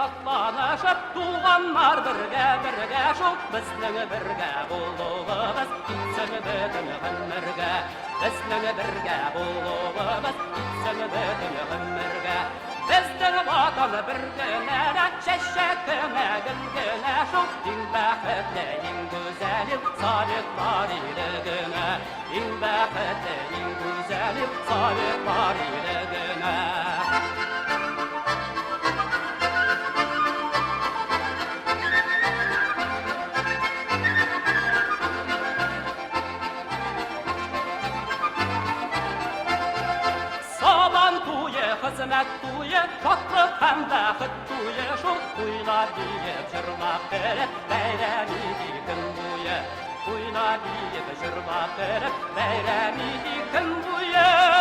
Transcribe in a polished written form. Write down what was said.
шатланышып, туганнар бергә шул, безнең бергә булуыбыз китсен бөтен гомергә. Безнең бергә булуыбыз китсен бөтен гомергә. Безнең ватан бер генә дә чәчәк кенә гөлгенә шул, иң бәхетле, иң гүзәл Советлар илегенә. Иң бәхетле, иң гүзәл Советлар илегенә. Хезмәт туе, шатлык һәм бәхет туе, шул туйлар биеп, җырлап кереп, бәйрәм итик көн буе. Туйлар биеп, җырлап кереп, бәйрәм итик көн буе.